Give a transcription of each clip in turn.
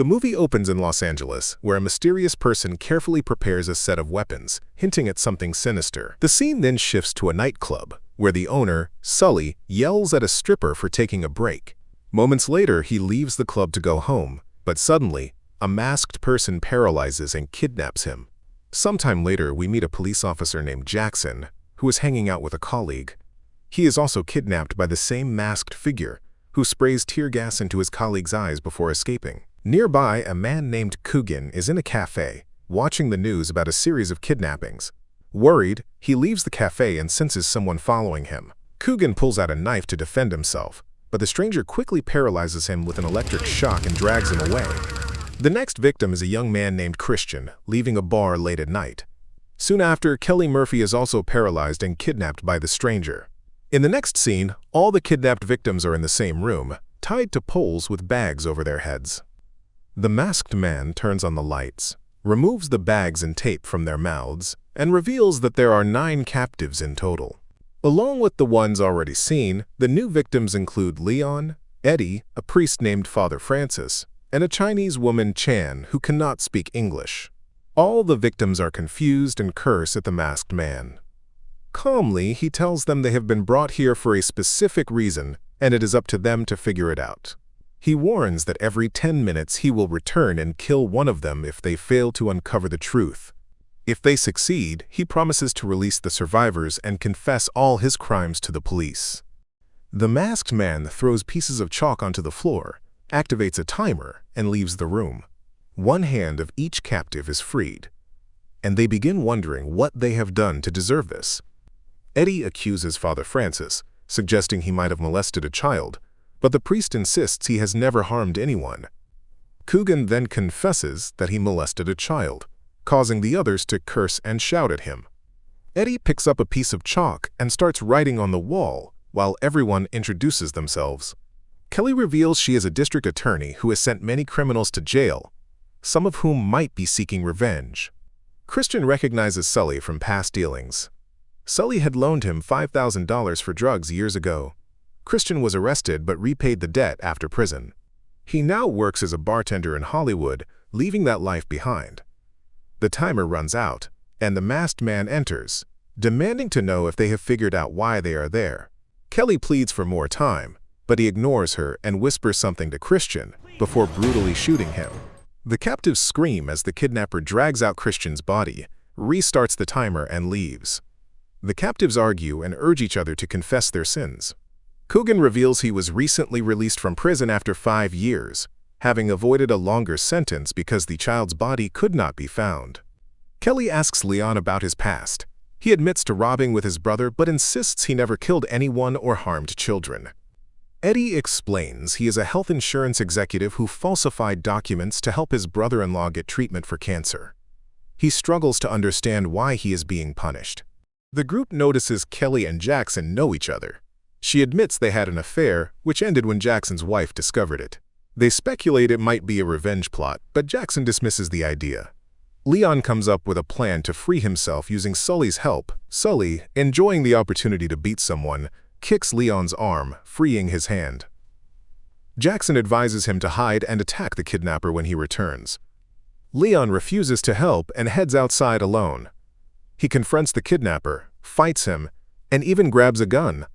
The movie opens in Los Angeles, where a mysterious person carefully prepares a set of weapons, hinting at something sinister. The scene then shifts to a nightclub, where the owner, Sully, yells at a stripper for taking a break. Moments later, he leaves the club to go home, but suddenly, a masked person paralyzes and kidnaps him. Sometime later, we meet a police officer named Jackson, who is hanging out with a colleague. He is also kidnapped by the same masked figure, who sprays tear gas into his colleague's eyes before escaping. Nearby, a man named Coogan is in a cafe, watching the news about a series of kidnappings. Worried, he leaves the cafe and senses someone following him. Coogan pulls out a knife to defend himself, but the stranger quickly paralyzes him with an electric shock and drags him away. The next victim is a young man named Christian, leaving a bar late at night. Soon after, Kelly Murphy is also paralyzed and kidnapped by the stranger. In the next scene, all the kidnapped victims are in the same room, tied to poles with bags over their heads. The masked man turns on the lights, removes the bags and tape from their mouths, and reveals that there are 9 captives in total. Along with the ones already seen, the new victims include Leon, Eddie, a priest named Father Francis, and a Chinese woman, Chan, who cannot speak English. All the victims are confused and curse at the masked man. Calmly, he tells them they have been brought here for a specific reason, and it is up to them to figure it out. He warns that every 10 minutes he will return and kill one of them if they fail to uncover the truth. If they succeed, he promises to release the survivors and confess all his crimes to the police. The masked man throws pieces of chalk onto the floor, activates a timer, and leaves the room. One hand of each captive is freed, and they begin wondering what they have done to deserve this. Eddie accuses Father Francis, suggesting he might have molested a child, but the priest insists he has never harmed anyone. Coogan then confesses that he molested a child, causing the others to curse and shout at him. Eddie picks up a piece of chalk and starts writing on the wall, while everyone introduces themselves. Kelly reveals she is a district attorney who has sent many criminals to jail, some of whom might be seeking revenge. Christian recognizes Sully from past dealings. Sully had loaned him $5,000 for drugs years ago. Christian was arrested but repaid the debt after prison. He now works as a bartender in Hollywood, leaving that life behind. The timer runs out, and the masked man enters, demanding to know if they have figured out why they are there. Kelly pleads for more time, but he ignores her and whispers something to Christian before brutally shooting him. The captives scream as the kidnapper drags out Christian's body, restarts the timer, and leaves. The captives argue and urge each other to confess their sins. Coogan reveals he was recently released from prison after 5 years, having avoided a longer sentence because the child's body could not be found. Kelly asks Leon about his past. He admits to robbing with his brother but insists he never killed anyone or harmed children. Eddie explains he is a health insurance executive who falsified documents to help his brother-in-law get treatment for cancer. He struggles to understand why he is being punished. The group notices Kelly and Jackson know each other. She admits they had an affair, which ended when Jackson's wife discovered it. They speculate it might be a revenge plot, but Jackson dismisses the idea. Leon comes up with a plan to free himself using Sully's help. Sully, enjoying the opportunity to beat someone, kicks Leon's arm, freeing his hand. Jackson advises him to hide and attack the kidnapper when he returns. Leon refuses to help and heads outside alone. He confronts the kidnapper, fights him, and even grabs a gun,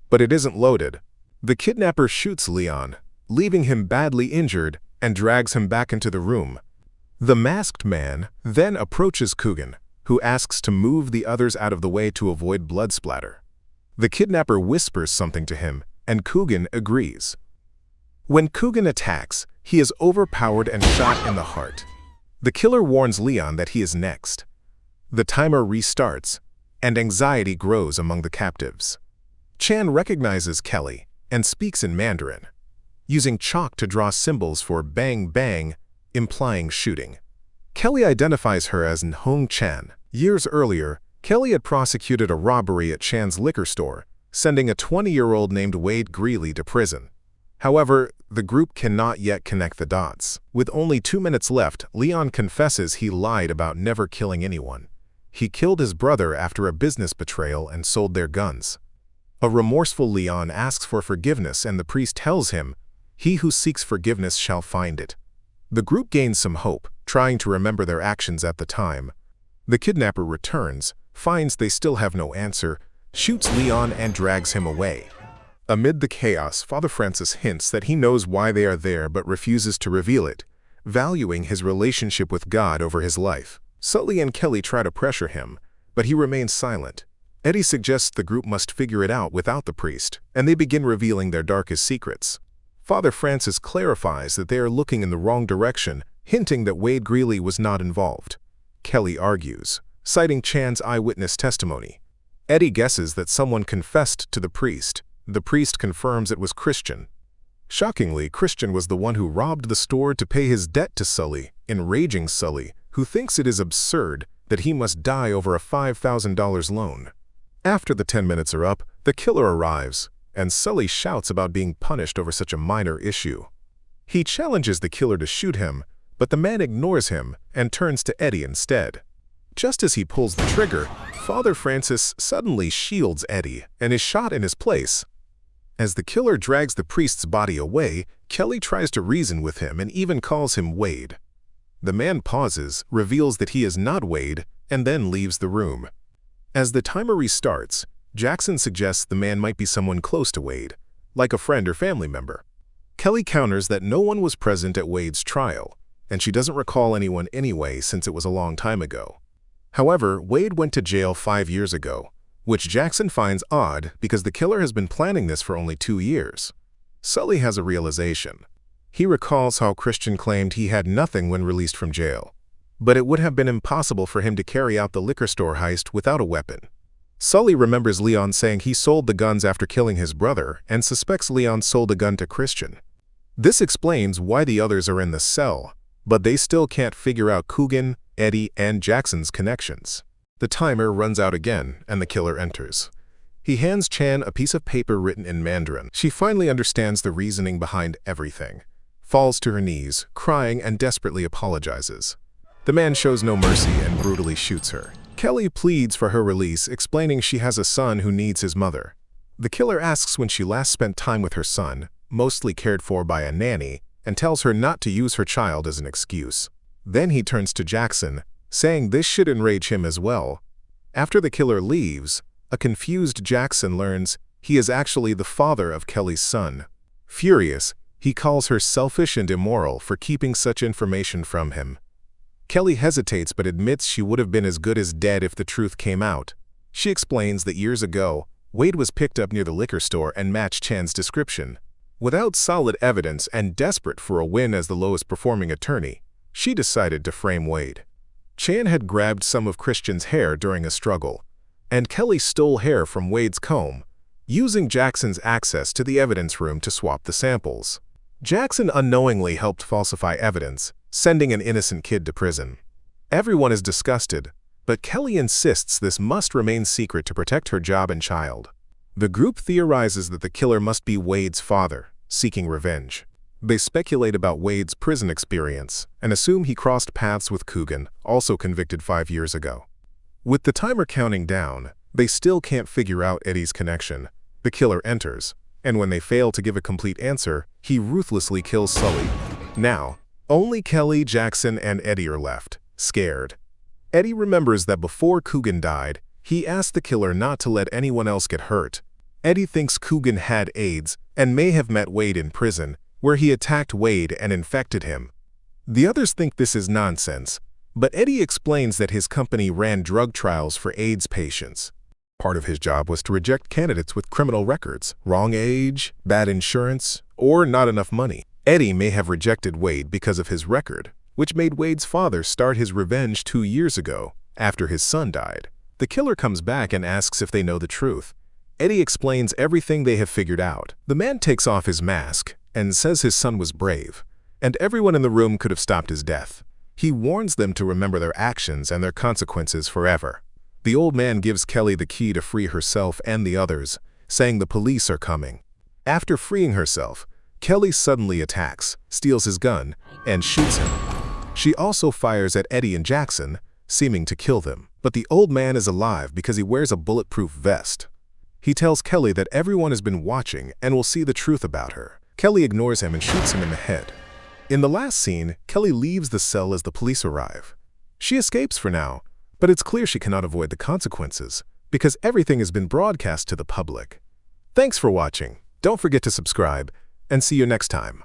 but it isn't loaded. The kidnapper shoots Leon, leaving him badly injured, and drags him back into the room. The masked man then approaches Coogan, who asks to move the others out of the way to avoid blood splatter. The kidnapper whispers something to him, and Coogan agrees. When Coogan attacks, he is overpowered and shot in the heart. The killer warns Leon that he is next. The timer restarts, and anxiety grows among the captives. Chan recognizes Kelly and speaks in Mandarin, using chalk to draw symbols for bang bang, implying shooting. Kelly identifies her as Nhong Chan. Years earlier, Kelly had prosecuted a robbery at Chan's liquor store, sending a 20-year-old named Wade Greeley to prison. However, the group cannot yet connect the dots. With only 2 minutes left, Leon confesses he lied about never killing anyone. He killed his brother after a business betrayal and sold their guns. A remorseful Leon asks for forgiveness, and the priest tells him, "He who seeks forgiveness shall find it." The group gains some hope, trying to remember their actions at the time. The kidnapper returns, finds they still have no answer, shoots Leon and drags him away. Amid the chaos, Father Francis hints that he knows why they are there but refuses to reveal it, valuing his relationship with God over his life. Sully and Kelly try to pressure him, but he remains silent. Eddie suggests the group must figure it out without the priest, and they begin revealing their darkest secrets. Father Francis clarifies that they are looking in the wrong direction, hinting that Wade Greeley was not involved. Kelly argues, citing Chan's eyewitness testimony. Eddie guesses that someone confessed to the priest. The priest confirms it was Christian. Shockingly, Christian was the one who robbed the store to pay his debt to Sully, enraging Sully, who thinks it is absurd that he must die over a $5,000 loan. After the 10 minutes are up, the killer arrives, and Sully shouts about being punished over such a minor issue. He challenges the killer to shoot him, but the man ignores him and turns to Eddie instead. Just as he pulls the trigger, Father Francis suddenly shields Eddie and is shot in his place. As the killer drags the priest's body away, Kelly tries to reason with him and even calls him Wade. The man pauses, reveals that he is not Wade, and then leaves the room. As the timer restarts, Jackson suggests the man might be someone close to Wade, like a friend or family member. Kelly counters that no one was present at Wade's trial, and she doesn't recall anyone anyway since it was a long time ago. However, Wade went to jail 5 years ago, which Jackson finds odd because the killer has been planning this for only 2 years. Sully has a realization. He recalls how Christian claimed he had nothing when released from jail, but it would have been impossible for him to carry out the liquor store heist without a weapon. Sully remembers Leon saying he sold the guns after killing his brother and suspects Leon sold a gun to Christian. This explains why the others are in the cell, but they still can't figure out Coogan, Eddie, and Jackson's connections. The timer runs out again, and the killer enters. He hands Chan a piece of paper written in Mandarin. She finally understands the reasoning behind everything, falls to her knees, crying and desperately apologizes. The man shows no mercy and brutally shoots her. Kelly pleads for her release, explaining she has a son who needs his mother. The killer asks when she last spent time with her son, mostly cared for by a nanny, and tells her not to use her child as an excuse. Then he turns to Jackson, saying this should enrage him as well. After the killer leaves, a confused Jackson learns he is actually the father of Kelly's son. Furious, he calls her selfish and immoral for keeping such information from him. Kelly hesitates but admits she would have been as good as dead if the truth came out. She explains that years ago, Wade was picked up near the liquor store and matched Chan's description. Without solid evidence and desperate for a win as the lowest performing attorney, she decided to frame Wade. Chan had grabbed some of Christian's hair during a struggle, and Kelly stole hair from Wade's comb, using Jackson's access to the evidence room to swap the samples. Jackson unknowingly helped falsify evidence, sending an innocent kid to prison. Everyone is disgusted, but Kelly insists this must remain secret to protect her job and child. The group theorizes that the killer must be Wade's father, seeking revenge. They speculate about Wade's prison experience and assume he crossed paths with Coogan, also convicted 5 years ago. With the timer counting down, they still can't figure out Eddie's connection. The killer enters, and when they fail to give a complete answer, he ruthlessly kills Sully. Now, only Kelly, Jackson, and Eddie are left, scared. Eddie remembers that before Coogan died, he asked the killer not to let anyone else get hurt. Eddie thinks Coogan had AIDS and may have met Wade in prison, where he attacked Wade and infected him. The others think this is nonsense, but Eddie explains that his company ran drug trials for AIDS patients. Part of his job was to reject candidates with criminal records, wrong age, bad insurance, or not enough money. Eddie may have rejected Wade because of his record, which made Wade's father start his revenge 2 years ago, after his son died. The killer comes back and asks if they know the truth. Eddie explains everything they have figured out. The man takes off his mask and says his son was brave, and everyone in the room could have stopped his death. He warns them to remember their actions and their consequences forever. The old man gives Kelly the key to free herself and the others, saying the police are coming. After freeing herself, Kelly suddenly attacks, steals his gun, and shoots him. She also fires at Eddie and Jackson, seeming to kill them. But the old man is alive because he wears a bulletproof vest. He tells Kelly that everyone has been watching and will see the truth about her. Kelly ignores him and shoots him in the head. In the last scene, Kelly leaves the cell as the police arrive. She escapes for now, but it's clear she cannot avoid the consequences because everything has been broadcast to the public. Thanks for watching. Don't forget to subscribe, and see you next time.